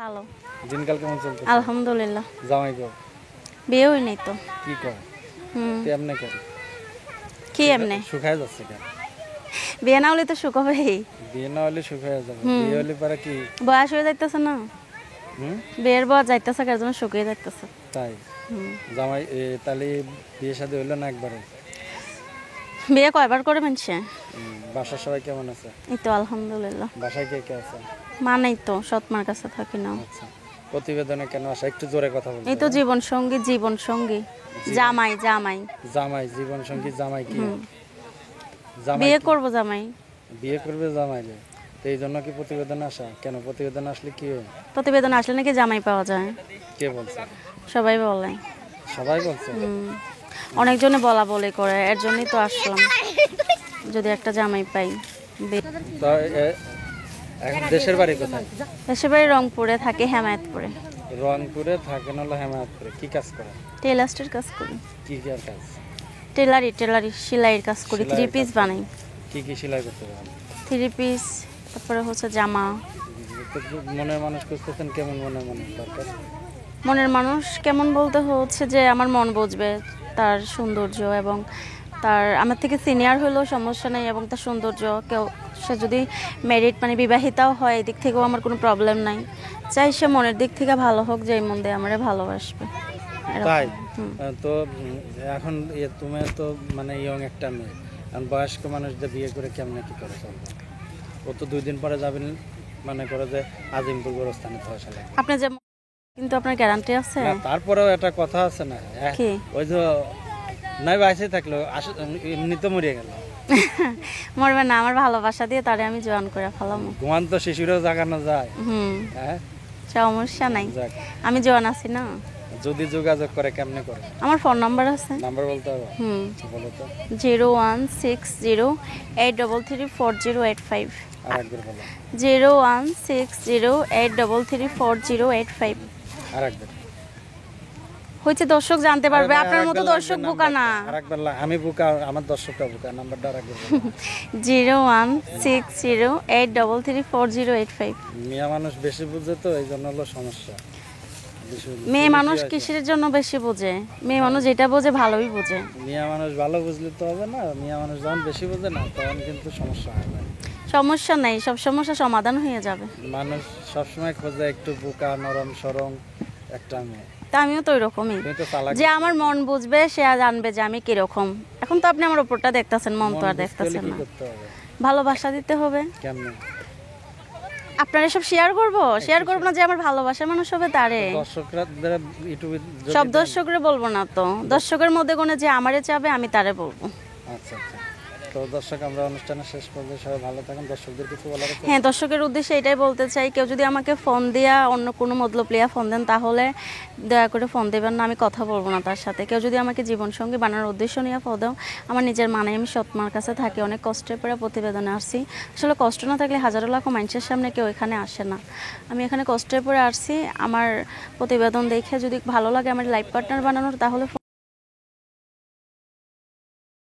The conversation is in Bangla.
ভালো। দিনকাল কেমন চলতেছে? আলহামদুলিল্লাহ। জামাই কো? বিয়ে হয়নি তো। কি কয়? এমনি কেন? কি এমনি? শুকায় যাচ্ছে কেন? বিয়ে না হলে তো সুখ হবেই। বিয়ে না হলে শুকায় যাবে। বিয়ে হলে পরে কি? বয়স হয়ে যাইতেছে না। বিয়ের বয়স যাইতেছে কার জন্য শুকিয়ে যাইতেছে। তাই জামাই তাহলে বিয়ে শাদী হইলো না একবারে? বিয়ে কয়বার করে মানছে? বাসার সবাই কেমন আছে? এই তো আলহামদুলিল্লাহ। বাসায় কে কে আছে? মা নাই তো, সৎ মার কাছে থাকি না। আচ্ছা, প্রতিবেদনে কেন আসা? একটু জোরে কথা বলুন। এই তো জীবন সঙ্গী, জীবন সঙ্গী, জামাই জামাই জামাই জীবন সঙ্গী। জামাই কি? জামাই বিয়ে করব জামাই। বিয়ে করবে জামাই রে? তো এই জন্য কি প্রতিবেদন আসা? কেন প্রতিবেদন আসলে কি হয়? প্রতিবেদন আসলে নাকি জামাই পাওয়া যায়। কে বলছে? সবাই বলে। সবাই বলছে? অনেকজনে বলা বলে করে, এর জন্যই তো আসলাম যদি একটা জামাই পাই। তো এখন দেশের বাড়ি কোথায়? দেশের বাড়ি রংপুরে, থাকে হেমায়েতপুরে। রংপুরে থাকেন হলো হেমায়তপুরে। কি কাজ করে? টেলার্সের কাজ করি। কি কি আর কাজ? টেলারি সেলাইয়ের কাজ করি। সেলাইয়ের 3 পিস কাজ বানাই। কি কি সেলাই করতে পারেন? 3 পিস, তারপরে হচ্ছে জামা। তো মনের মানুষ খুঁজতেছেন, কেমন মনের মানুষ দরকার? মনের মানুষ কেমন বলতে হচ্ছে যে আমার মন বুঝবে, তার সৌন্দর্য এবং তার আমার থেকে সিনিয়র হলেও সমস্যা নেই, এবং তার সৌন্দর্য কেউ, সে যদি ম্যারিড মানে বিবাহিতাও হয়, এদিক থেকেও আমার কোনো প্রবলেম নাই। চাই সে মনের দিক থেকে ভালো হোক, যে মন দিয়ে আমারে ভালোবাসবে। তাই তো এখন তুমি তো মানে ইয়ং একটা মেয়ে, এখন বয়স্ক মানুষদের বিয়ে করে কেমনে কি করে চলবে? ও তো 2 দিন পরে যাবেন, মানে করে যে আজিমপুর গোরস্থানে পয়সা লাগবে। আপনি যে, কিন্তু আপনার গ্যারান্টি আছে? না, তারপরেও একটা কথা আছে না, কি? ওই যে নাই বাইসে থাকলো এমনি তো মরিয়ে গেল। মরবে না, আমার ভালোবাসা দিয়ে তারে আমি জোয়ান করে ফেলাম। ঘুমান্ত শিশুরও জাগানো যায়। হ্যাঁ, সমস্যা নাই, আমি জোয়ান আছি না। যদি যোগাযোগ করে কেমনে করে? আমার ফোন নাম্বার আছে। নাম্বার বলতে হবে? বলো তো। 01608334085। আরেকবার বলো। 01608334085। আরেকবার হচ্ছে, দর্শক জানতে পারবে। আপনার মতো দর্শক বোকা না। আরেকবার আমি বোকা, আমার দর্শকটা বোকা। নাম্বারটা আরেকবার বলো। 01608334085। মিয়া মানুষ বেশি বুঝে তো, এই জন্য হলো সমস্যা। মেয়ে মানুষ কিসের জন্য বেশি বোঝে? মেয়ে মানুষ যেটা বোঝে ভালোই বোঝে। মিয়া মানুষ ভালো বুঝলে তো হবে না। মিয়া মানুষ যখন বেশি বোঝে না, তখন কিন্তু সমস্যা হয় না। সমস্যা নেই, সব সমস্যা সমাধান হয়ে যাবে। মানুষ সবসময় খোঁজে একটু বোকা, নরম সরম একটা মেয়ে। তা আমিও তো ওইরকমই, যে আমার মন বুঝবে, সে জানবে যে আমি কিরকম। এখন তো আপনি আমার উপরটা দেখতেছেন, মন তো আর দেখতেছেন না। ভালোবাসা দিতে হবে। কেমনে? আপনারা সব শেয়ার করব না, যে আমার ভালোবাসার মানুষ হবে তারে। দর্শকরা ইউটিউবে সব দর্শকরে বলবো না তো, দর্শকের মধ্যে কোনে যে আমারে চাবে আমি তারে বলবো। আচ্ছা আচ্ছা। তো দর্শক, আমরা অনুষ্ঠানের শেষ পর্যায়ে সবাই ভালো থাকেন। দর্শকদের কিছু বলার আছে? হ্যাঁ, দর্শকের উদ্দেশ্যে এটাই বলতে চাই, কেউ যদি আমাকে ফোন দিয়া অন্য কোনো মতলব লিয়া ফোন দেন, তাহলে দয়া করে ফোন দেবেন না, আমি কথা বলবো না তার সাথে। কেউ যদি আমাকে জীবনসঙ্গী বানানোর উদ্দেশ্য নিয়ে ফোন দাও, আমার নিজের মানে, আমি সৎমার কাছে থাকি, অনেক কষ্টের পরে প্রতিবেদনে আসছি। আসলে কষ্ট না থাকলে হাজারো লাখো মানুষের সামনে কেউ এখানে আসে না। আমি এখানে কষ্টের পরে আসছি, আমার প্রতিবেদন দেখে যদি ভালো লাগে আমার লাইফ পার্টনার বানানোর, তাহলে